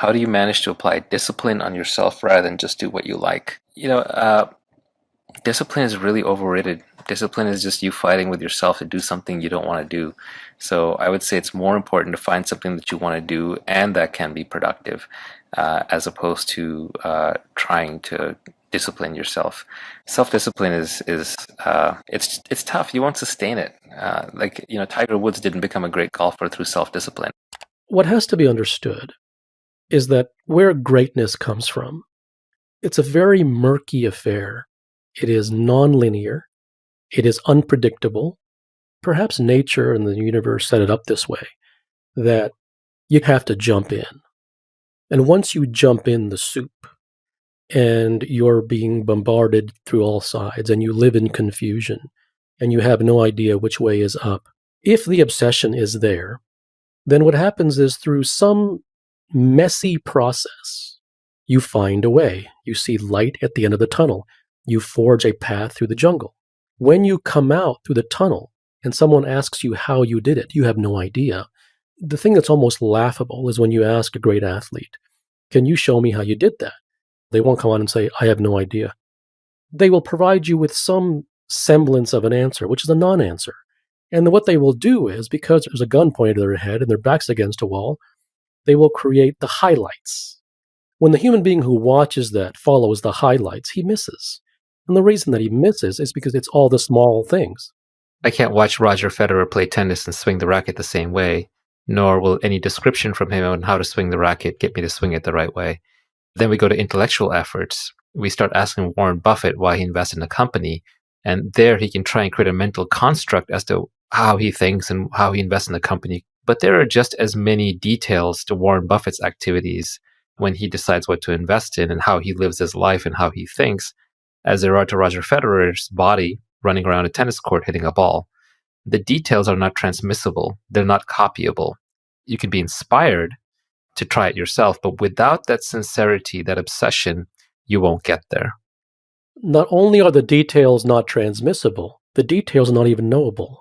how do you manage to apply discipline on yourself rather than just do what you like? Discipline is really overrated. Discipline is just you fighting with yourself to do something you don't want to do. So I would say it's more important to find something that you want to do and that can be productive, as opposed to trying to discipline yourself. Self-discipline is it's tough. You won't sustain it. Tiger Woods didn't become a great golfer through self-discipline. What has to be understood is that where greatness comes from, it's a very murky affair. It is nonlinear. It is unpredictable. Perhaps nature and the universe set it up this way, that you have to jump in. And once you jump in the soup and you're being bombarded through all sides and you live in confusion and you have no idea which way is up, if the obsession is there, then what happens is through some messy process, you find a way. You see light at the end of the tunnel. You forge a path through the jungle. When you come out through the tunnel and someone asks you how you did it, you have no idea. The thing that's almost laughable is when you ask a great athlete, can you show me how you did that? They won't come on and say, I have no idea. They will provide you with some semblance of an answer, which is a non-answer. And what they will do is, because there's a gun pointed at their head and their back's against a wall, they will create the highlights. When the human being who watches that follows the highlights, he misses. And the reason that he misses is because it's all the small things. I can't watch Roger Federer play tennis and swing the racket the same way, nor will any description from him on how to swing the racket get me to swing it the right way. Then we go to intellectual efforts. We start asking Warren Buffett why he invested in a company, and there he can try and create a mental construct as to how he thinks and how he invests in the company. But there are just as many details to Warren Buffett's activities when he decides what to invest in and how he lives his life and how he thinks, as there are to Roger Federer's body running around a tennis court hitting a ball. The details are not transmissible. They're not copyable. You can be inspired to try it yourself, but without that sincerity, that obsession, you won't get there. Not only are the details not transmissible, the details are not even knowable.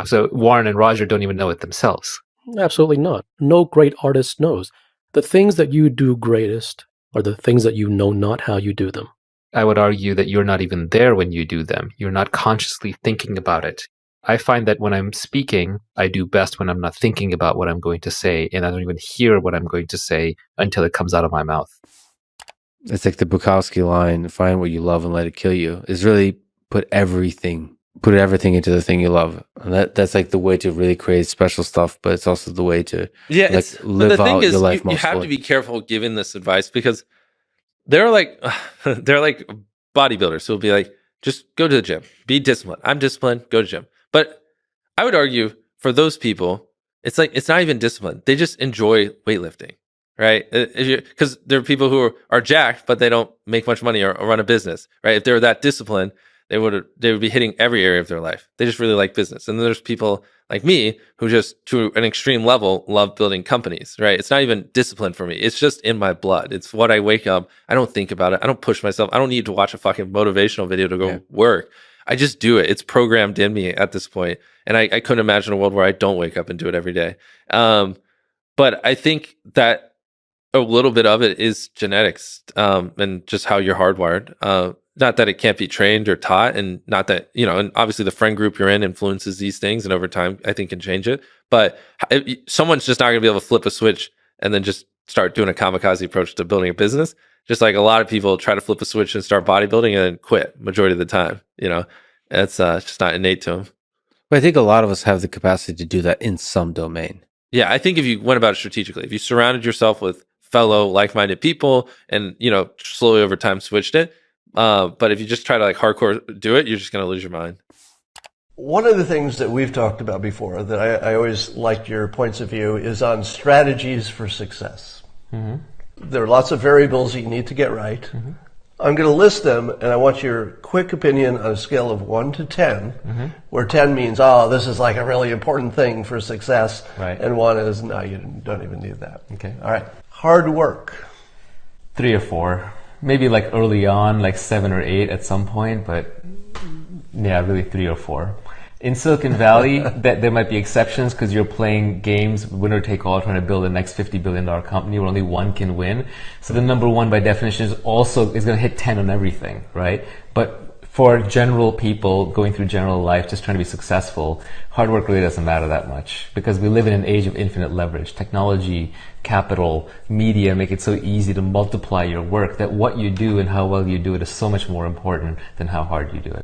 So Warren and Roger don't even know it themselves. Absolutely not. No great artist knows. The things that you do greatest are the things that you know not how you do them. I would argue that you're not even there when you do them. You're not consciously thinking about it. I find that when I'm speaking, I do best when I'm not thinking about what I'm going to say, and I don't even hear what I'm going to say until it comes out of my mouth. It's like the Bukowski line, find what you love and let it kill you, is really put everything into the thing you love. And that's like the way to really create special stuff, but it's also the way to live out your life. You have to be careful giving this advice, because they're like bodybuilders who will be like, just go to the gym, be disciplined. I'm disciplined, go to the gym. But I would argue for those people, it's like, it's not even discipline. They just enjoy weightlifting, right? Because there are people who are jacked, but they don't make much money or run a business, right? If they were that disciplined, they would be hitting every area of their life. They just really like business. And then there's people like me who just, to an extreme level, love building companies, right? It's not even discipline for me. It's just in my blood. It's what I wake up. I don't think about it. I don't push myself. I don't need to watch a fucking motivational video to go work. I just do it. It's programmed in me at this point. And I couldn't imagine a world where I don't wake up and do it every day. But I think that a little bit of it is genetics, and just how you're hardwired. Not that it can't be trained or taught, and not that, and obviously the friend group you're in influences these things, and over time I think can change it. But someone's just not going to be able to flip a switch and then just start doing a kamikaze approach to building a business. Just like a lot of people try to flip a switch and start bodybuilding and then quit majority of the time. It's just not innate to them. But I think a lot of us have the capacity to do that in some domain. Yeah, I think if you went about it strategically, if you surrounded yourself with fellow like-minded people and, slowly over time switched it. But if you just try to hardcore do it, you're just going to lose your mind. One of the things that we've talked about before that I always liked your points of view is on strategies for success. Mm-hmm. There are lots of variables that you need to get right. Mm-hmm. I'm going to list them, and I want your quick opinion on a scale of 1 to 10, mm-hmm. where 10 means, this is like a really important thing for success, right. And 1 is, no, you don't even need that. Okay. All right. Hard work. 3 or 4. Maybe early on, 7 or 8 at some point, but yeah, really 3 or 4. In Silicon Valley, that there might be exceptions because you're playing games, winner take all, trying to build the next $50 billion company where only one can win. So the number one by definition is going to hit 10 on everything, right? But for general people going through general life, just trying to be successful, hard work really doesn't matter that much because we live in an age of infinite leverage. Technology, capital, media make it so easy to multiply your work that what you do and how well you do it is so much more important than how hard you do it.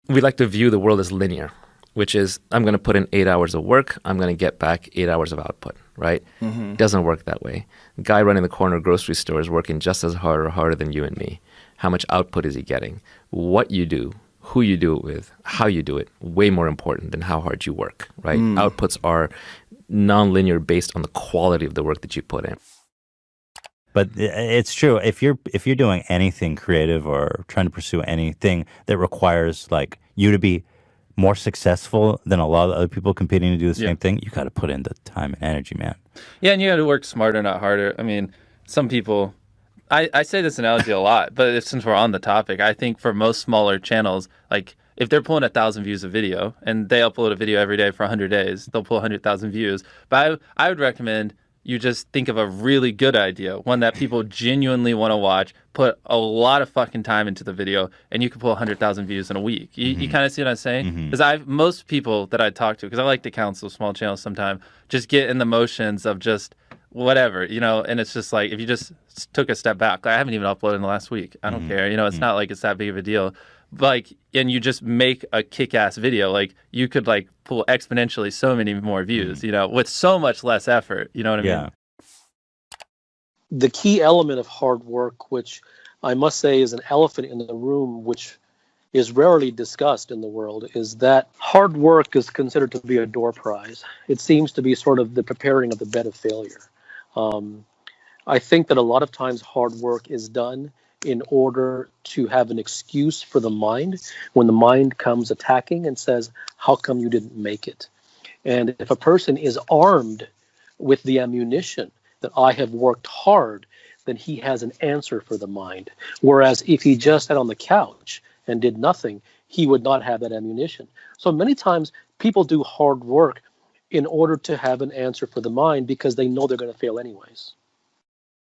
We like to view the world as linear, which is I'm going to put in 8 hours of work, I'm going to get back 8 hours of output, right? Mm-hmm. Doesn't work that way. The guy running the corner grocery store is working just as hard or harder than you and me. How much output is he getting? What you do, who you do it with, how you do it, way more important than how hard you work, right? Outputs are non-linear based on the quality of the work that you put in. But it's true. If you're doing anything creative or trying to pursue anything that requires like you to be more successful than a lot of other people competing to do the same thing, you got to put in the time and energy, man. Yeah, and you got to work smarter, not harder. I mean, some people, I say this analogy a lot, but since we're on the topic, I think for most smaller channels, like if they're pulling 1,000 views a video and they upload a video every day for 100 days, they'll pull 100,000 views. But I would recommend you just think of a really good idea, one that people genuinely want to watch, put a lot of fucking time into the video, and you can pull 100,000 views in a week. You kind of see what I'm saying? Because most people that I talk to, because I like to counsel small channels sometimes, just get in the motions of just whatever, and it's just like, if you just took a step back, I haven't even uploaded in the last week. I don't care. It's not like it's that big of a deal. And you just make a kick-ass video, like you could pull exponentially so many more views, with so much less effort. You know what I mean? The key element of hard work, which I must say is an elephant in the room, which is rarely discussed in the world, is that hard work is considered to be a door prize. It seems to be sort of the preparing of the bed of failure. I think that a lot of times hard work is done in order to have an excuse for the mind when the mind comes attacking and says, how come you didn't make it? And if a person is armed with the ammunition that I have worked hard, then he has an answer for the mind. Whereas if he just sat on the couch and did nothing, he would not have that ammunition. So many times people do hard work in order to have an answer for the mind because they know they're going to fail anyways.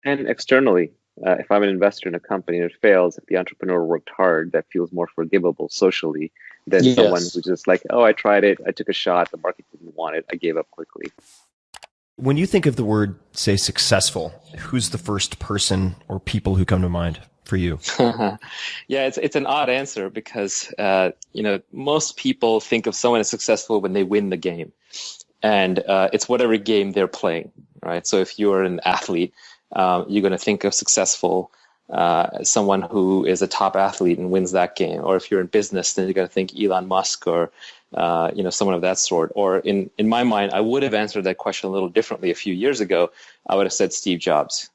And externally, if I'm an investor in a company and it fails, if the entrepreneur worked hard, that feels more forgivable socially than someone who's just like, oh, I tried it, I took a shot, the market didn't want it, I gave up quickly. When you think of the word, say, successful, who's the first person or people who come to mind for you? Yeah, it's an odd answer because most people think of someone as successful when they win the game, and it's whatever game they're playing, right? So if you're an athlete, you're going to think of successful as someone who is a top athlete and wins that game. Or if you're in business, then you're going to think Elon Musk or someone of that sort. Or in my mind, I would have answered that question a little differently a few years ago. I would have said Steve Jobs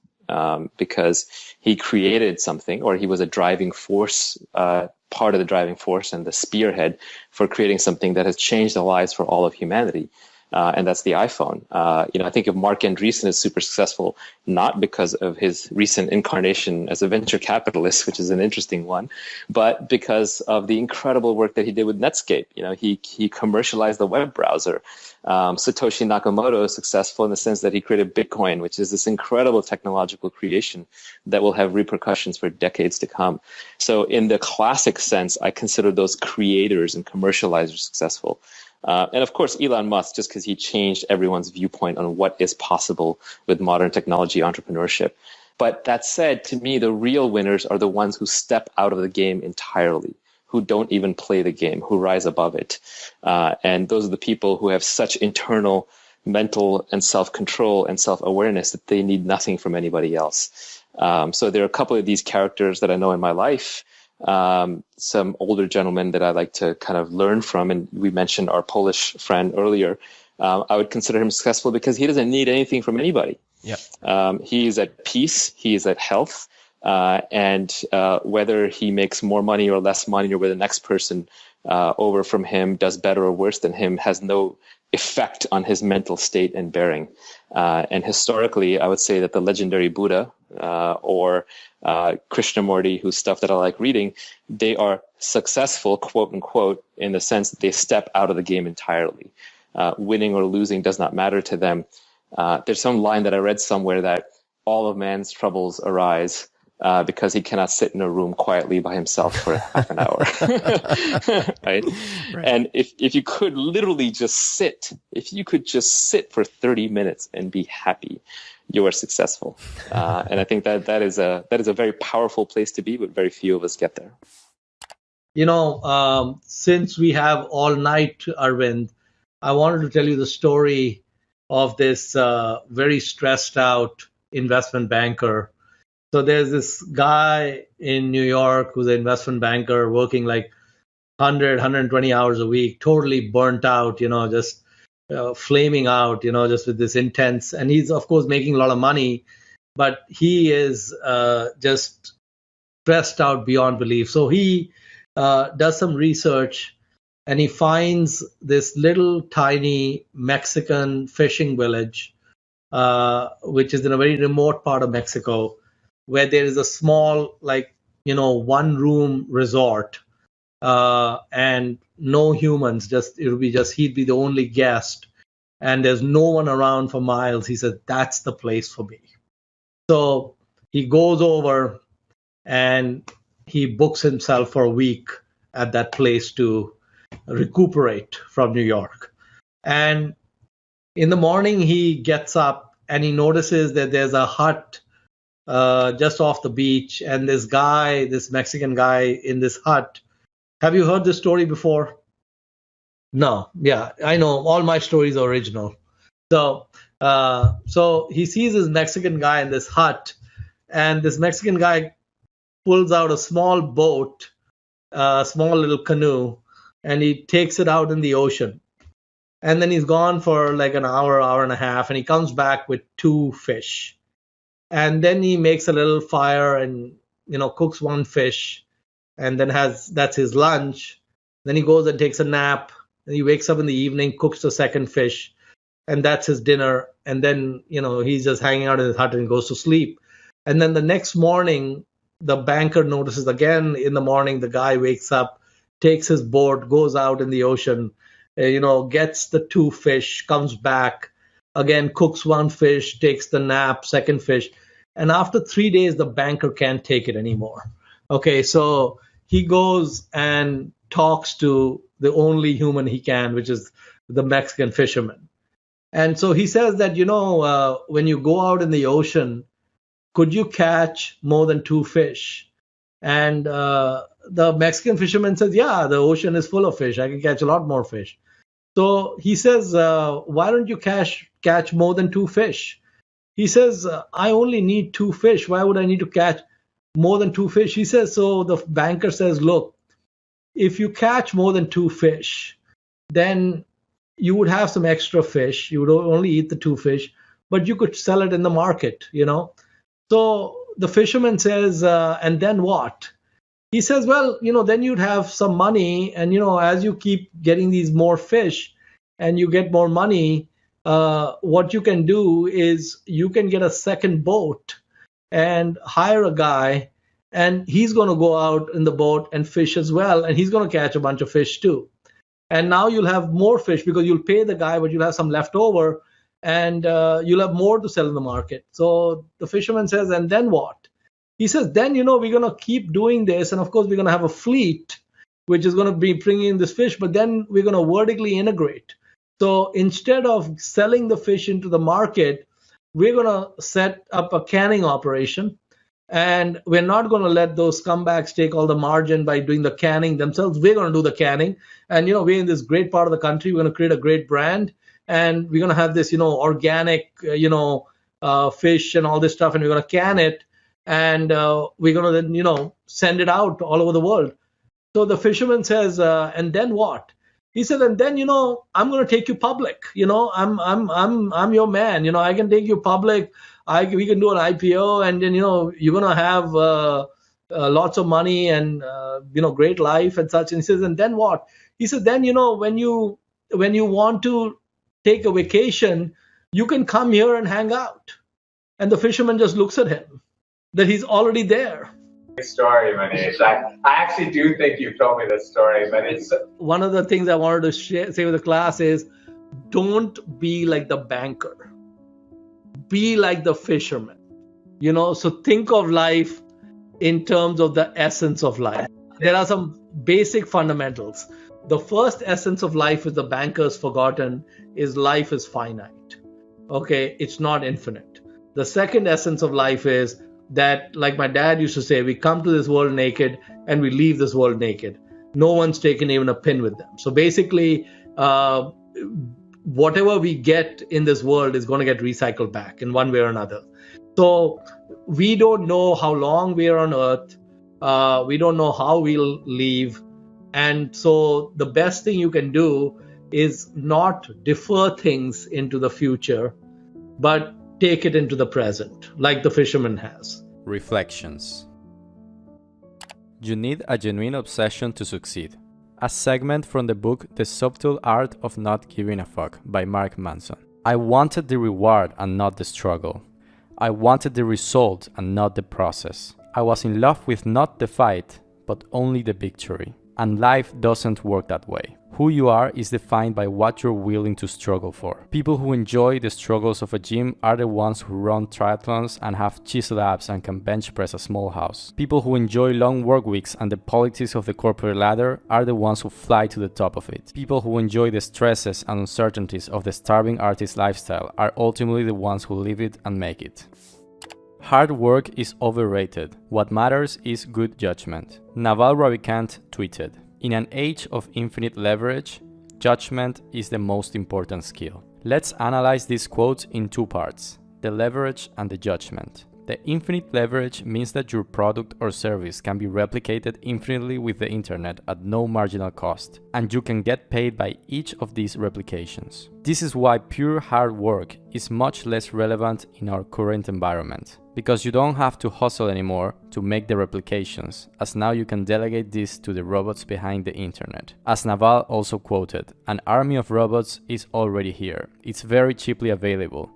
because he created something, or he was a driving force, part of the driving force and the spearhead for creating something that has changed the lives for all of humanity. And that's the iPhone. I think of Mark Andreessen as super successful, not because of his recent incarnation as a venture capitalist, which is an interesting one, but because of the incredible work that he did with Netscape. He commercialized the web browser. Satoshi Nakamoto is successful in the sense that he created Bitcoin, which is this incredible technological creation that will have repercussions for decades to come. So in the classic sense, I consider those creators and commercializers successful. And of course, Elon Musk, just because he changed everyone's viewpoint on what is possible with modern technology entrepreneurship. But that said, to me, the real winners are the ones who step out of the game entirely, who don't even play the game, who rise above it. And those are the people who have such internal mental and self-control and self-awareness that they need nothing from anybody else. So there are a couple of these characters that I know in my life. Some older gentlemen that I like to kind of learn from, and we mentioned our Polish friend earlier. I would consider him successful because he doesn't need anything from anybody. He's at peace, he's at health, and whether he makes more money or less money, or whether the next person over from him does better or worse than him, has no effect on his mental state and bearing. And historically, I would say that the legendary Buddha or Krishnamurti, whose stuff that I like reading, they are successful, quote unquote, in the sense that they step out of the game entirely. Winning or losing does not matter to them. There's some line that I read somewhere that all of man's troubles arise because he cannot sit in a room quietly by himself for half an hour. Right? And if you could literally just sit, if you could just sit for 30 minutes and be happy, you are successful. And I think that is a very powerful place to be, but very few of us get there. Since we have all night, Arvind, I wanted to tell you the story of this very stressed out investment banker. So there's this guy in New York who's an investment banker working like 100, 120 hours a week, totally burnt out, just flaming out, just with this intense. And he's, of course, making a lot of money, but he is just stressed out beyond belief. So he does some research, and he finds this little tiny Mexican fishing village, which is in a very remote part of Mexico, where there is a small, one-room resort, and no humans. He'd be the only guest, and there's no one around for miles. He said, that's the place for me. So he goes over and he books himself for a week at that place to recuperate from New York. And in the morning, he gets up and he notices that there's a hut just off the beach, and this Mexican guy in this hut. Have you heard this story before? No. Yeah, I know. All my stories are original. So he sees this Mexican guy in this hut, and this Mexican guy pulls out a small boat, a small little canoe, and he takes it out in the ocean. And then he's gone for like an hour, hour and a half, and he comes back with 2 fish. And then he makes a little fire and, cooks 1 fish, and then that's his lunch. Then he goes and takes a nap. Then he wakes up in the evening, cooks the 2nd fish, and that's his dinner. And then, he's just hanging out in his hut and goes to sleep. And then the next morning, the banker notices again in the morning, the guy wakes up, takes his boat, goes out in the ocean, gets the 2 fish, comes back, again, cooks 1 fish, takes the nap, 2nd fish. And after 3 days, the banker can't take it anymore. Okay, so he goes and talks to the only human he can, which is the Mexican fisherman. And so he says that, when you go out in the ocean, could you catch more than 2 fish? And the Mexican fisherman says, yeah, the ocean is full of fish. I can catch a lot more fish. So he says, why don't you catch more than 2 fish? He says, I only need 2 fish. Why would I need to catch more than 2 fish? He says, so the banker says, look, if you catch more than 2 fish, then you would have some extra fish. You would only eat the 2 fish, but you could sell it in the market, So the fisherman says, and then what? He says, well, then you'd have some money. And, as you keep getting these more fish and you get more money, what you can do is you can get a 2nd boat and hire a guy, and he's going to go out in the boat and fish as well. And he's going to catch a bunch of fish too. And now you'll have more fish because you'll pay the guy, but you'll have some left over, and you'll have more to sell in the market. So the fisherman says, and then what? He says, then, we're going to keep doing this. And of course, we're going to have a fleet, which is going to be bringing in this fish, but then we're going to vertically integrate. So instead of selling the fish into the market, we're going to set up a canning operation. And we're not going to let those scumbags take all the margin by doing the canning themselves. We're going to do the canning. And, we're in this great part of the country. We're going to create a great brand. And we're going to have this, organic, fish and all this stuff. And we're going to can it. And we're going to then, send it out all over the world. So the fisherman says, and then what? He said, and then, I'm going to take you public. I'm your man. I can take you public. We can do an IPO, and then, you're going to have lots of money and, great life and such. And he says, and then what? He said, then, when you want to take a vacation, you can come here and hang out. And the fisherman just looks at him, that he's already there. Story, Mohnish. I actually do think you've told me this story, but it's one of the things I wanted to say with the class is, don't be like the banker, be like the fisherman. So think of life in terms of the essence of life. There are some basic fundamentals. The first essence of life, is the banker's forgotten, is life is finite. Okay, it's not infinite. The second essence of life is that, like my dad used to say, we come to this world naked and we leave this world naked. No one's taken even a pin with them. So basically, whatever we get in this world is going to get recycled back in one way or another. So we don't know how long we are on earth. We don't know how we'll leave. And so the best thing you can do is not defer things into the future, but take it into the present, like the fisherman has. Reflections. You need a genuine obsession to succeed. A segment from the book The Subtle Art of Not Giving a Fuck by Mark Manson. I wanted the reward and not the struggle. I wanted the result and not the process. I was in love with not the fight, but only the victory. And life doesn't work that way. Who you are is defined by what you're willing to struggle for. People who enjoy the struggles of a gym are the ones who run triathlons and have chiseled abs and can bench press a small house. People who enjoy long work weeks and the politics of the corporate ladder are the ones who fly to the top of it. People who enjoy the stresses and uncertainties of the starving artist lifestyle are ultimately the ones who live it and make it. Hard work is overrated. What matters is good judgment. Naval Ravikant tweeted, "In an age of infinite leverage, judgment is the most important skill." Let's analyze this quote in two parts, the leverage and the judgment. The infinite leverage means that your product or service can be replicated infinitely with the internet at no marginal cost, and you can get paid by each of these replications. This is why pure hard work is much less relevant in our current environment, because you don't have to hustle anymore to make the replications, as now you can delegate this to the robots behind the internet. As Naval also quoted, "An army of robots is already here. It's very cheaply available.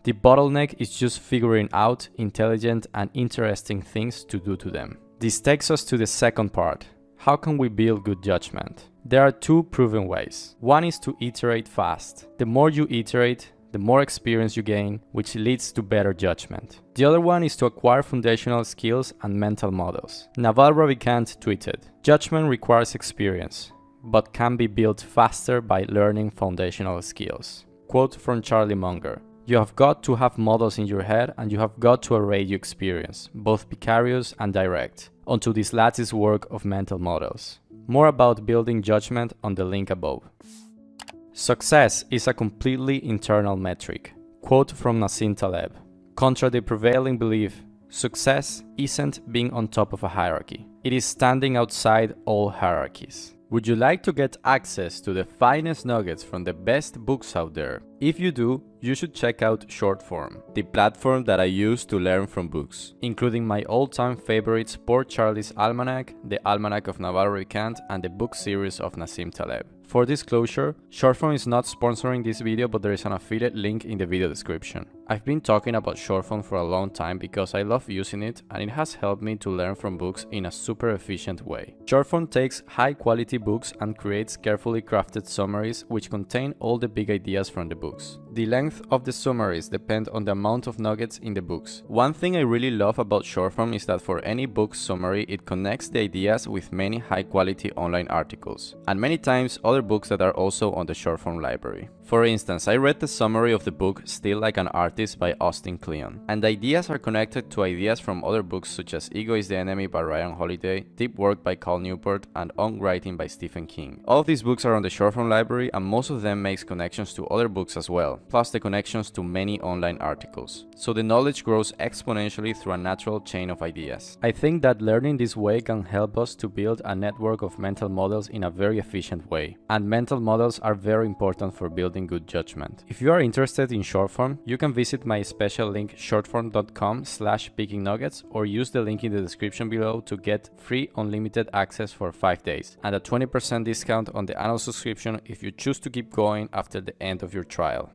The bottleneck is just figuring out intelligent and interesting things to do to them." This takes us to the second part. How can we build good judgment? There are two proven ways. One is to iterate fast. The more you iterate, the more experience you gain, which leads to better judgment. The other one is to acquire foundational skills and mental models. Naval Ravikant tweeted, "Judgment requires experience, but can be built faster by learning foundational skills." Quote from Charlie Munger, "You have got to have models in your head and you have got to array your experience, both vicarious and direct, onto this lattice work of mental models." More about building judgment on the link above. Success is a completely internal metric. Quote from Nassim Taleb, "Contra the prevailing belief, success isn't being on top of a hierarchy. It is standing outside all hierarchies." Would you like to get access to the finest nuggets from the best books out there? If you do, you should check out Shortform, the platform that I use to learn from books, including my all-time favorites Poor Charlie's Almanac, the Almanac of Naval Ravikant, and the book series of Nassim Taleb. For disclosure, Shortform is not sponsoring this video, but there is an affiliate link in the video description. I've been talking about Shortform for a long time because I love using it and it has helped me to learn from books in a super efficient way. Shortform takes high quality books and creates carefully crafted summaries which contain all the big ideas from the books. The length of the summaries depend on the amount of nuggets in the books. One thing I really love about Shortform is that for any book summary it connects the ideas with many high quality online articles, and many times other books that are also on the Shortform library. For instance, I read the summary of the book Still Like an Artist by Austin Kleon, and the ideas are connected to ideas from other books such as Ego is the Enemy by Ryan Holiday, Deep Work by Cal Newport, and On Writing by Stephen King. All of these books are on the Shortform library and most of them makes connections to other books as well, plus the connections to many online articles. So the knowledge grows exponentially through a natural chain of ideas. I think that learning this way can help us to build a network of mental models in a very efficient way, and mental models are very important for building good judgment. If you are interested in Shortform, you can visit visit my special link shortform.com/picking-nuggets or use the link in the description below to get free unlimited access for 5 days and a 20% discount on the annual subscription if you choose to keep going after the end of your trial.